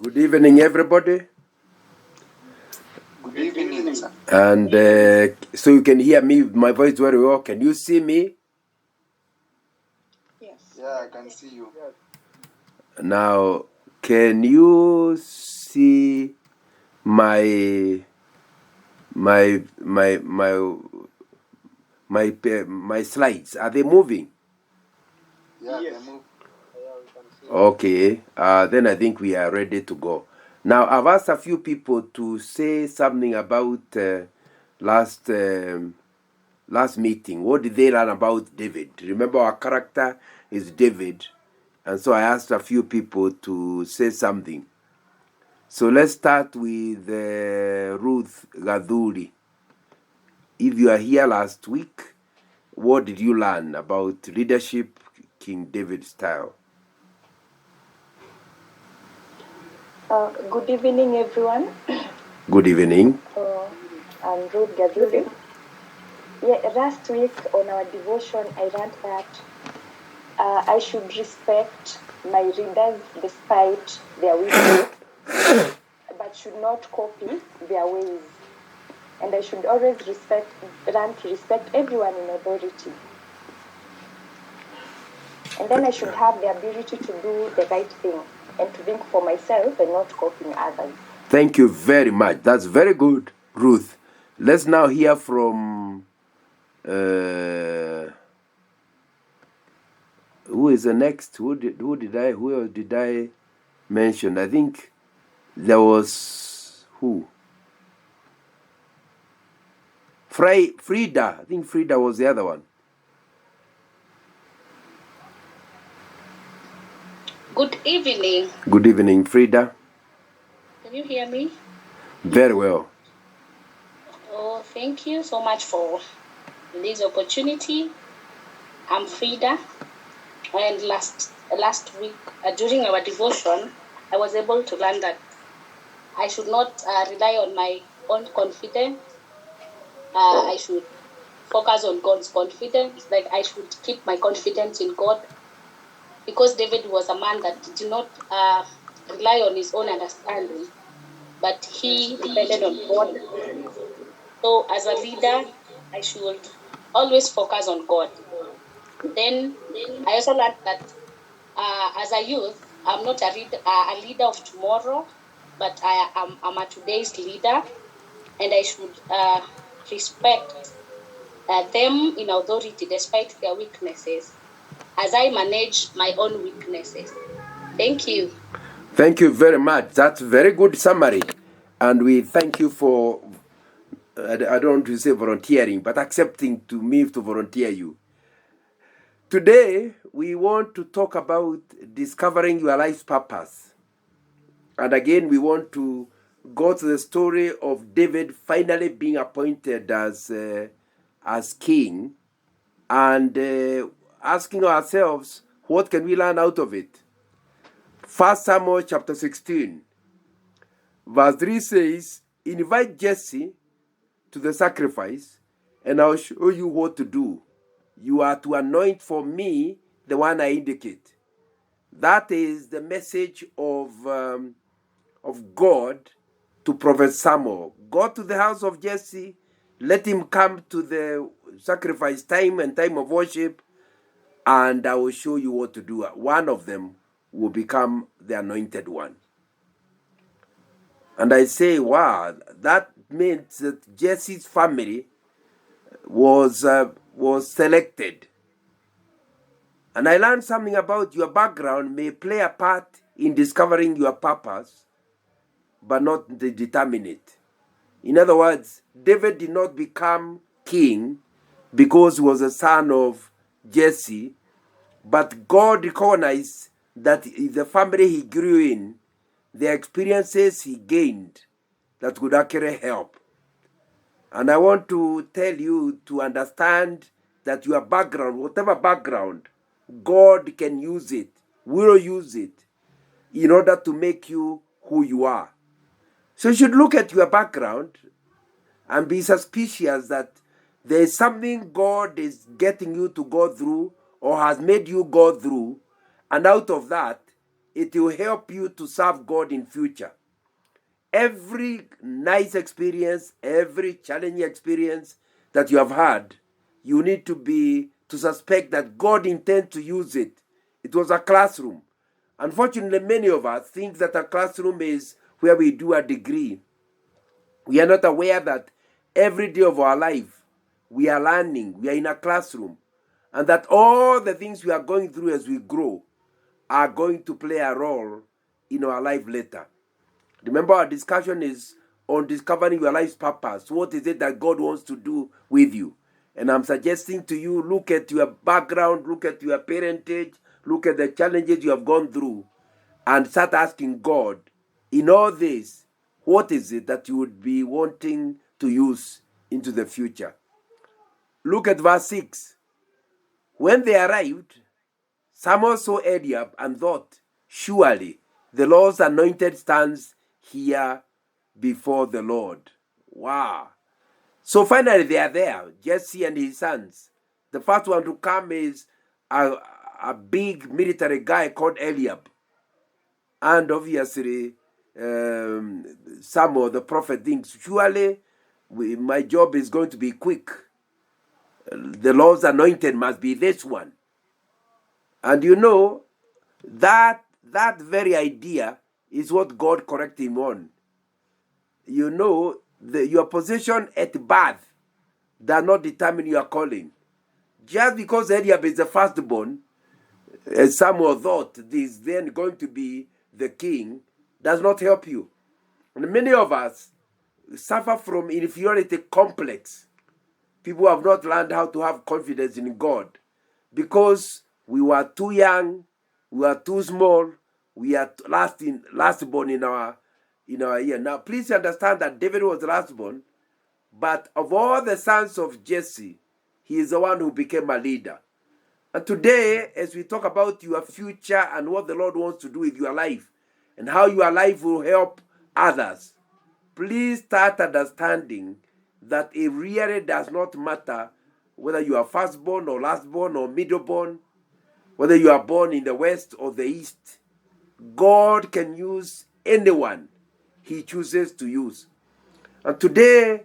Good evening, everybody. Good evening, sir. And so you can hear me, my voice very well. Can you see me? Yes. Yeah, I can see you. Now, can you see my slides? Are they moving? Yeah, yes. They move. Okay. Then I think we are ready to go. Now, I've asked a few people to say something about last meeting. What did they learn about David? Remember, our character is David. And so I asked a few people to say something. So let's start with Ruth Gaduri. If you are here last week, what did you learn about leadership, King David style? Good evening, everyone. Good evening. I'm Ruth Gaduri. Yeah, last week on our devotion, I learned that I should respect my readers despite their wisdom, but should not copy their ways. And I should always learn to respect everyone in authority. And then I should have the ability to do the right thing and to think for myself and not copying others. Thank you very much. That's very good, Ruth. Let's now hear from who is the next? Who else did I mention? I think there was who? Frida. I think Frida was the other one. Good evening. Good evening, Frida. Can you hear me? Very well. Oh, thank you so much for this opportunity. I'm Frida, and last week during our devotion, I was able to learn that I should not rely on my own confidence. I should focus on God's confidence. Like I should keep my confidence in God, because David was a man that did not rely on his own understanding, but he depended on God. So as a leader, I should always focus on God. Then I also learned that as a youth, I'm not a leader of tomorrow, but I'm a today's leader, and I should respect them in authority despite their weaknesses, as I manage my own weaknesses. Thank you. Thank you very much. That's a very good summary. And we thank you for, I don't want to say volunteering, but accepting to volunteer you. Today, we want to talk about discovering your life's purpose. And again, we want to go to the story of David finally being appointed as king, and asking ourselves, what can we learn out of it? 1 Samuel chapter 16, verse 3 says, invite Jesse to the sacrifice, and I'll show you what to do. You are to anoint for me the one I indicate. That is the message of God to Prophet Samuel. Go to the house of Jesse, let him come to the sacrifice time and time of worship, and I will show you what to do. One of them will become the anointed one. And I say, wow, that means that Jesse's family was selected. And I learned something about your background may play a part in discovering your purpose, but not determine it. In other words, David did not become king because he was a son of Jesse, but God recognized that the family he grew in, the experiences he gained, that could actually help. And I want to tell you to understand that your background, whatever background, God can use it, will use it, in order to make you who you are. So you should look at your background and be suspicious that there is something God is getting you to go through or has made you go through, and out of that, it will help you to serve God in future. Every nice experience, every challenging experience that you have had, you need to suspect that God intends to use it. It was a classroom. Unfortunately, many of us think that a classroom is where we do a degree. We are not aware that every day of our life, we are learning, we are in a classroom, and that all the things we are going through as we grow are going to play a role in our life later. Remember, our discussion is on discovering your life's purpose. What is it that God wants to do with you? And I'm suggesting to you, look at your background, look at your parentage, look at the challenges you have gone through, and start asking God, in all this, what is it that you would be wanting to use into the future? Look at verse 6. When they arrived, Samuel saw Eliab and thought, surely the Lord's anointed stands here before the Lord. Wow. So finally they are there, Jesse and his sons. The first one to come is a big military guy called Eliab. And obviously, Samuel, the prophet, thinks, surely my job is going to be quick. The Lord's anointed must be this one. And you know, that very idea is what God corrected him on. You know, your position at birth does not determine your calling. Just because Eliab is the firstborn, as Samuel thought this then going to be the king, does not help you. And many of us suffer from inferiority complex. People have not learned how to have confidence in God because we were too young, we were too small, we are lastborn in our year. Now, please understand that David was lastborn, but of all the sons of Jesse, he is the one who became a leader. And today, as we talk about your future and what the Lord wants to do with your life and how your life will help others, please start understanding that it really does not matter whether you are firstborn or lastborn or middleborn, whether you are born in the west or the east. God can use anyone he chooses to use. And today,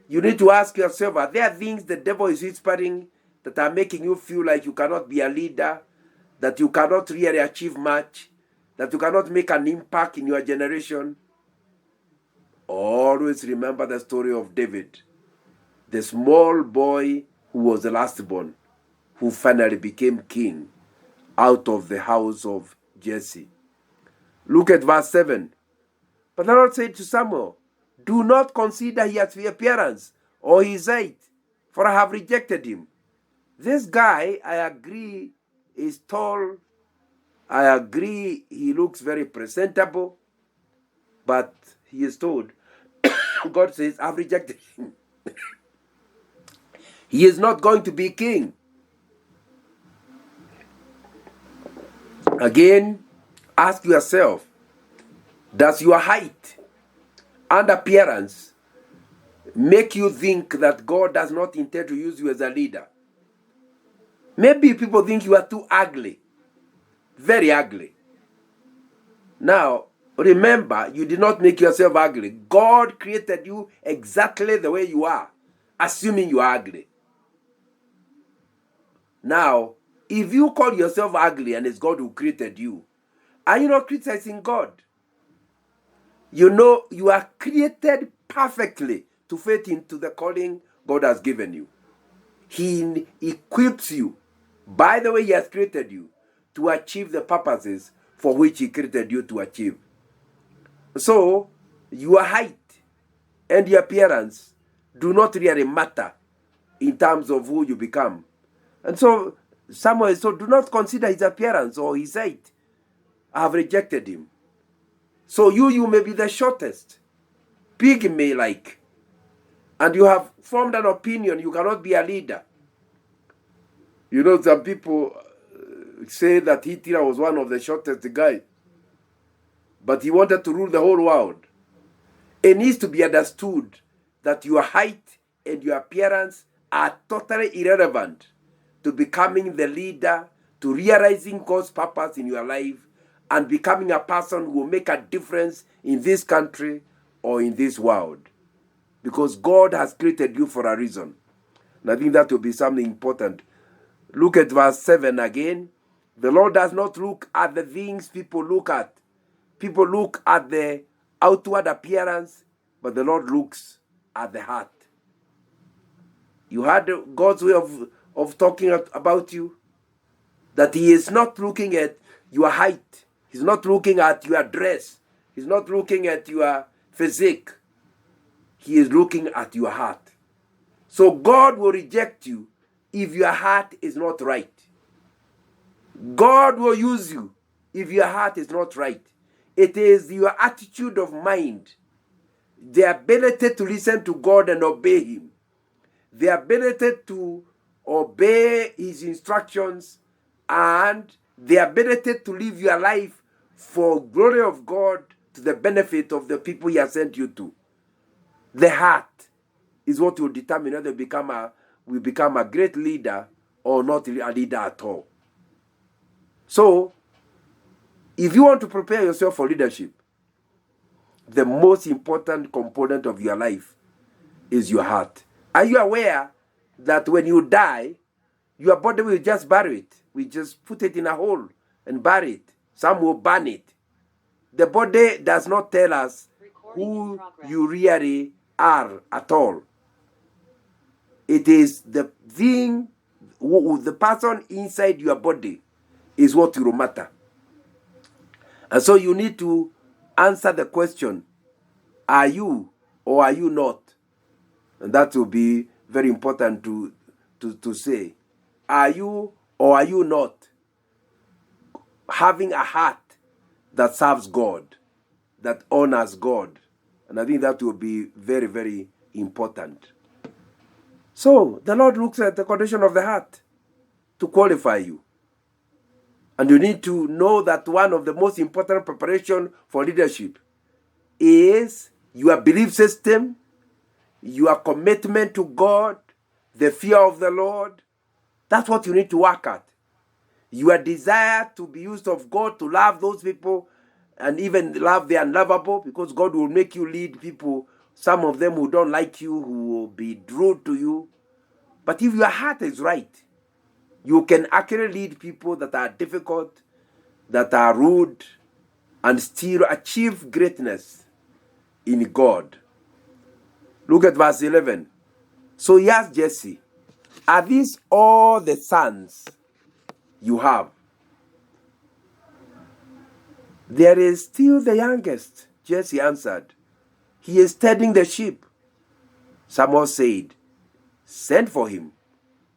you need to ask yourself, are there things the devil is whispering that are making you feel like you cannot be a leader, that you cannot really achieve much, that you cannot make an impact in your generation? Always remember the story of David, the small boy who was the lastborn, who finally became king out of the house of Jesse. Look at verse 7. But the Lord said to Samuel, do not consider his appearance or his height, for I have rejected him. This guy, I agree, is tall. I agree, he looks very presentable. But he is told, God says, I've rejected him. He is not going to be king. Again, ask yourself, does your height and appearance make you think that God does not intend to use you as a leader? Maybe people think you are too ugly, very ugly. Now, remember, you did not make yourself ugly. God created you exactly the way you are, assuming you are ugly. Now, if you call yourself ugly and it's God who created you, are you not criticizing God? You know, you are created perfectly to fit into the calling God has given you. He equips you, by the way He has created you, to achieve the purposes for which He created you to achieve. So, your height and your appearance do not really matter in terms of who you become. And so, Samuel, so do not consider his appearance or his height. I have rejected him. So you may be the shortest, pygmy-like, and you have formed an opinion you cannot be a leader. You know, some people say that Hitler was one of the shortest guys, but he wanted to rule the whole world. It needs to be understood that your height and your appearance are totally irrelevant to becoming the leader, to realizing God's purpose in your life, and becoming a person who will make a difference in this country or in this world. Because God has created you for a reason. And I think that will be something important. Look at verse 7 again. The Lord does not look at the things people look at. People look at the outward appearance, but the Lord looks at the heart. You heard God's way of talking about you? That He is not looking at your height. He's not looking at your dress. He's not looking at your physique. He is looking at your heart. So God will reject you if your heart is not right. God will use you if your heart is not right. It is your attitude of mind, the ability to listen to God and obey Him, the ability to obey His instructions, and the ability to live your life for glory of God to the benefit of the people He has sent you to. The heart is what will determine whether we become a great leader or not a leader at all. So, if you want to prepare yourself for leadership, the most important component of your life is your heart. Are you aware that when you die, your body will just bury it? We just put it in a hole and bury it. Some will burn it. The body does not tell us who you really are at all. It is the thing, the person inside your body is what will matter. And so you need to answer the question, are you or are you not? And that will be very important to say. Are you or are you not having a heart that serves God, that honors God? And I think that will be very, very important. So the Lord looks at the condition of the heart to qualify you. And you need to know that one of the most important preparation for leadership is your belief system, your commitment to God, the fear of the Lord. That's what you need to work at. Your desire to be used of God, to love those people and even love the unlovable, because God will make you lead people, some of them who don't like you, who will be rude to you. But if your heart is right, you can actually lead people that are difficult, that are rude, and still achieve greatness in God. Look at verse 11. So he asked Jesse, are these all the sons you have? There is still the youngest. Jesse answered, he is tending the sheep. Samuel said, send for him.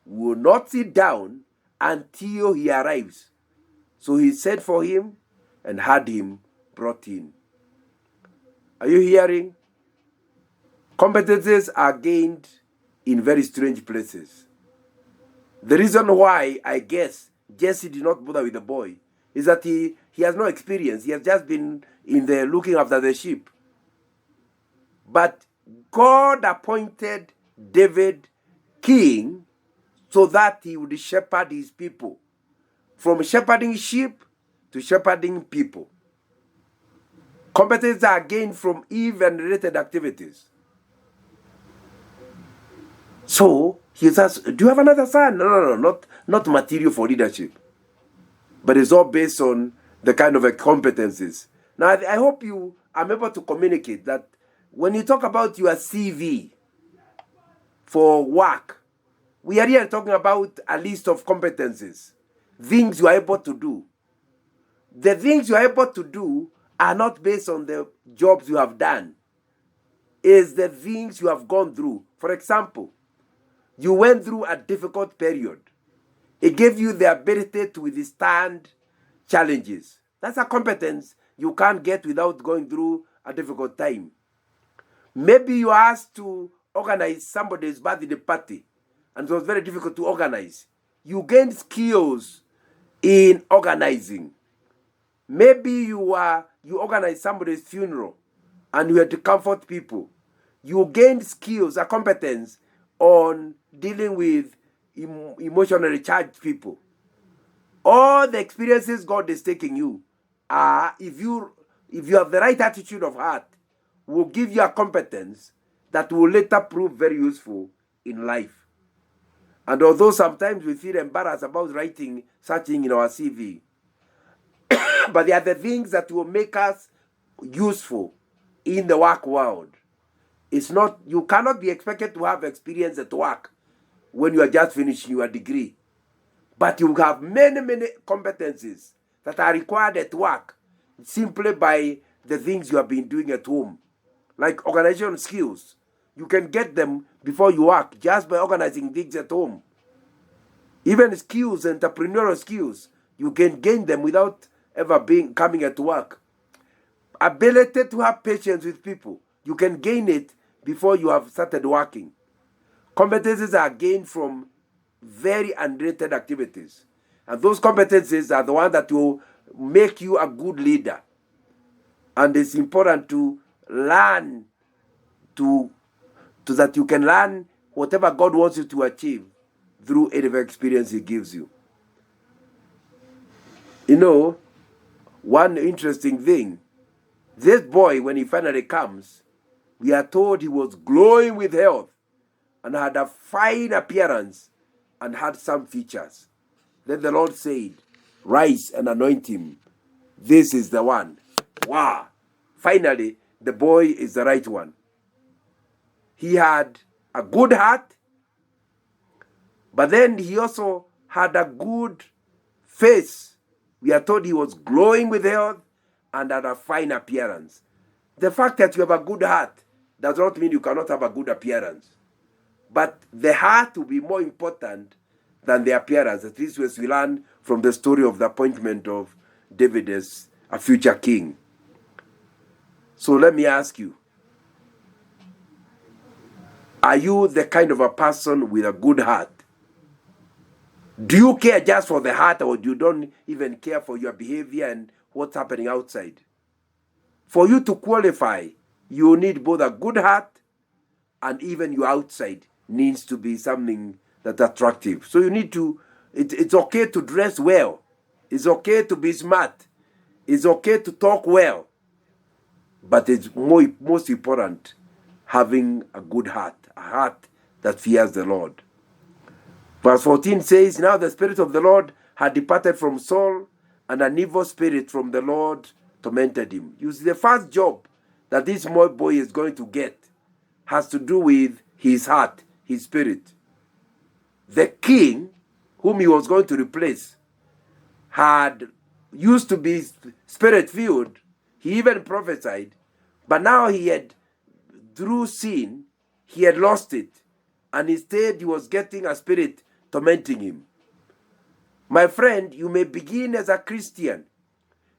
We will not sit down until he arrives. So he sent for him and had him brought in. Are you hearing? Competences are gained in very strange places. The reason why, I guess, Jesse did not bother with the boy is that he has no experience. He has just been in the looking after the sheep. But God appointed David king so that he would shepherd his people. From shepherding sheep to shepherding people. Competences are gained from even related activities. So he says, do you have another son? No, not material for leadership. But it's all based on the kind of competencies. Now, I hope you are able to communicate that when you talk about your CV for work, we are here talking about a list of competencies, things you are able to do. The things you are able to do are not based on the jobs you have done. It's the things you have gone through. For example, you went through a difficult period. It gave you the ability to withstand challenges. That's a competence you can't get without going through a difficult time. Maybe you are asked to organize somebody's birthday party, and it was very difficult to organize. You gained skills in organizing. Maybe you organized somebody's funeral, and you had to comfort people. You gained skills, a competence on dealing with emotionally charged people. All the experiences God is taking you if you have the right attitude of heart, will give you a competence that will later prove very useful in life. And although sometimes we feel embarrassed about writing such thing in our CV, but they are the things that will make us useful in the work world. It's not, you cannot be expected to have experience at work when you are just finishing your degree. But you have many competencies that are required at work simply by the things you have been doing at home. Like organization skills. You can get them before you work just by organizing things at home. Even skills, entrepreneurial skills, you can gain them without ever coming at work. Ability to have patience with people, you can gain it before you have started working. Competencies are gained from very unrelated activities. And those competencies are the ones that will make you a good leader. And it's important to learn so that you can learn whatever God wants you to achieve through any experience He gives you. You know, one interesting thing, this boy, when he finally comes, we are told he was glowing with health and had a fine appearance and had some features. Then the Lord said, rise and anoint him. This is the one. Wow. Finally, the boy is the right one. He had a good heart, but then he also had a good face. We are told he was glowing with health and had a fine appearance. The fact that you have a good heart does not mean you cannot have a good appearance. But the heart will be more important than the appearance. At least as we learn from the story of the appointment of David as a future king. So let me ask you, are you the kind of a person with a good heart? Do you care just for the heart, or you don't even care for your behavior and what's happening outside? For you to qualify, you need both a good heart and even your outside needs to be something that's attractive. So you need to, it's okay to dress well. It's okay to be smart. It's okay to talk well. But it's most important having a good heart, a heart that fears the Lord. Verse 14 says, now the Spirit of the Lord had departed from Saul, and an evil spirit from the Lord tormented him. You see, the first job that this small boy is going to get has to do with his heart, his spirit. The king, whom he was going to replace, had used to be spirit-filled. He even prophesied, but now he had, through sin, he had lost it. And instead, he was getting a spirit tormenting him. My friend, you may begin as a Christian.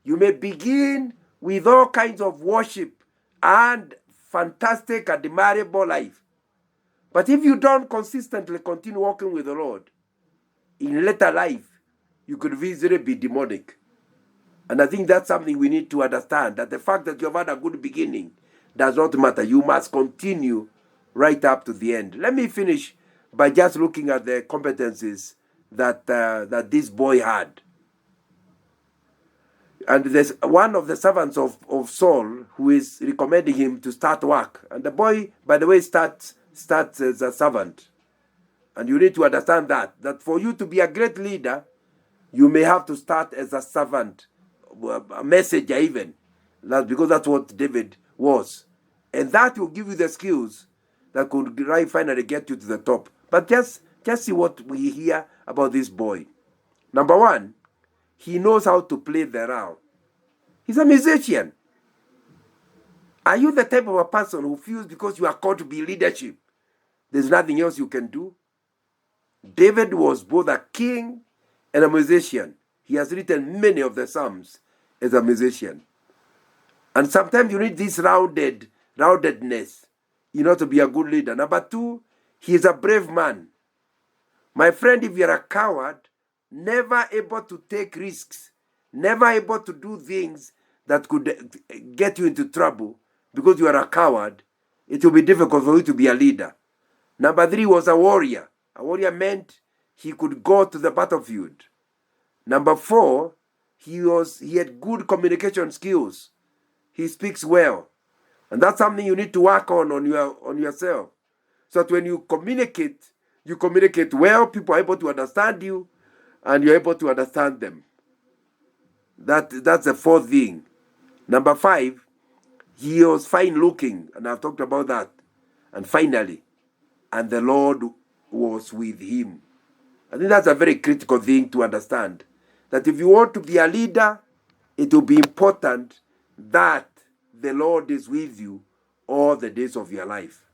You may begin with all kinds of worship and fantastic, admirable life. But if you don't consistently continue walking with the Lord, in later life, you could easily be demonic. And I think that's something we need to understand, that the fact that you have had a good beginning does not matter. You must continue right up to the end. Let me finish by just looking at the competencies that this boy had. And there's one of the servants of Saul who is recommending him to start work. And the boy, by the way, starts as a servant. And you need to understand that for you to be a great leader, you may have to start as a servant, a messenger even. That's because that's what David was. And that will give you the skills that could finally get you to the top. But just see what we hear about this boy. Number one, he knows how to play the role. He's a musician. Are you the type of a person who feels because you are called to be leadership, there's nothing else you can do? David was both a king and a musician. He has written many of the Psalms as a musician. And sometimes you need this roundedness in order to be a good leader. Number two, he is a brave man. My friend, if you're a coward, never able to take risks, never able to do things that could get you into trouble because you are a coward, it will be difficult for you to be a leader. Number three was a warrior. A warrior meant he could go to the battlefield. Number four, he had good communication skills. He speaks well. And that's something you need to work on yourself. So that when you communicate well, people are able to understand you, and you're able to understand them. That's the fourth thing. Number 5, he was fine looking, and I've talked about that. And finally, and the Lord was with him. I think that's a very critical thing to understand. That if you want to be a leader, it will be important that the Lord is with you all the days of your life.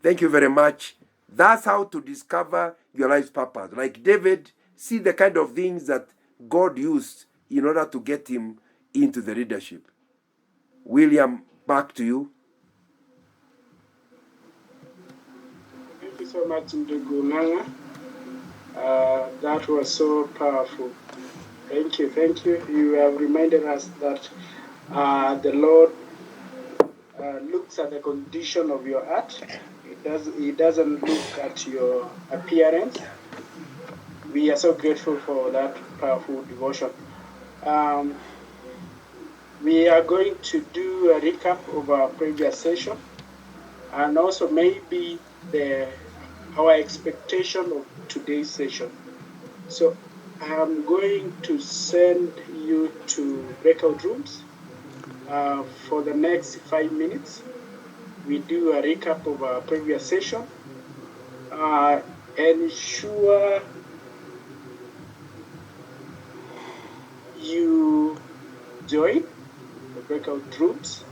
Thank you very much. That's how to discover your life's purpose. Like David, see the kind of things that God used in order to get him into the leadership. William, back to you. Thank you so much, Ndugu. That was so powerful. Thank you. You have reminded us that the Lord looks at the condition of your heart. He doesn't look at your appearance. We are so grateful for that powerful devotion. We are going to do a recap of our previous session, and also maybe our expectation of today's session. So I'm going to send you to breakout rooms for the next 5 minutes. We do a recap of our previous session. Ensure you join the breakout rooms,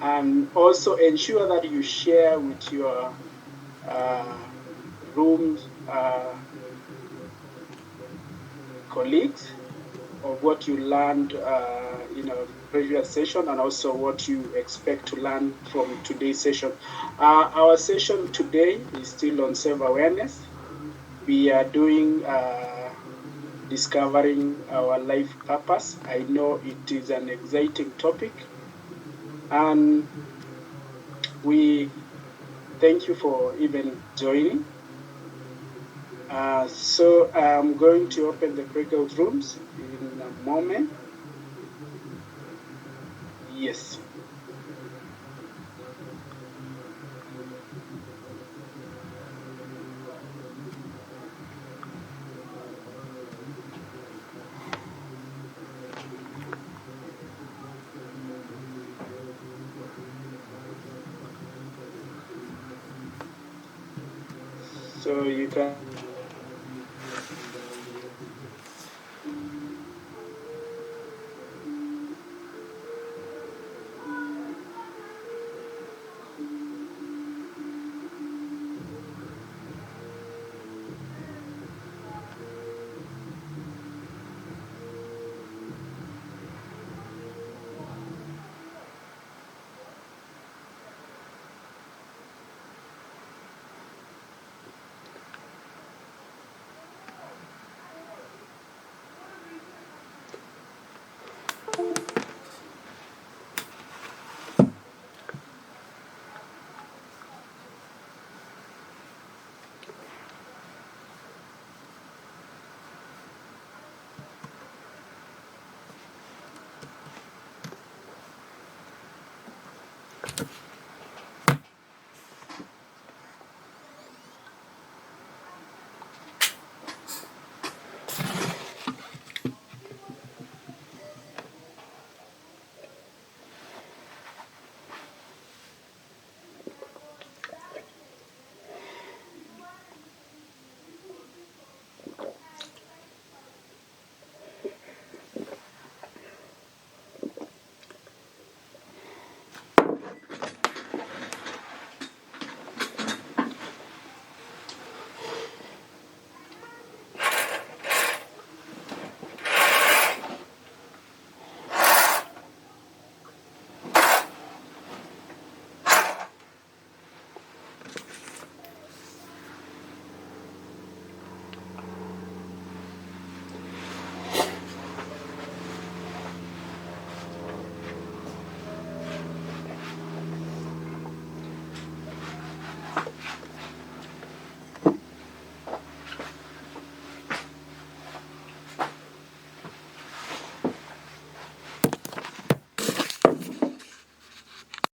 and also ensure that you share with your rooms colleagues of what you learned in our previous session, and also what you expect to learn from today's session. Our session today is still on self-awareness. We are doing discovering our life purpose. I know it is an exciting topic, and we thank you for even joining. So I'm going to open the breakout rooms in a moment. Yes. So you can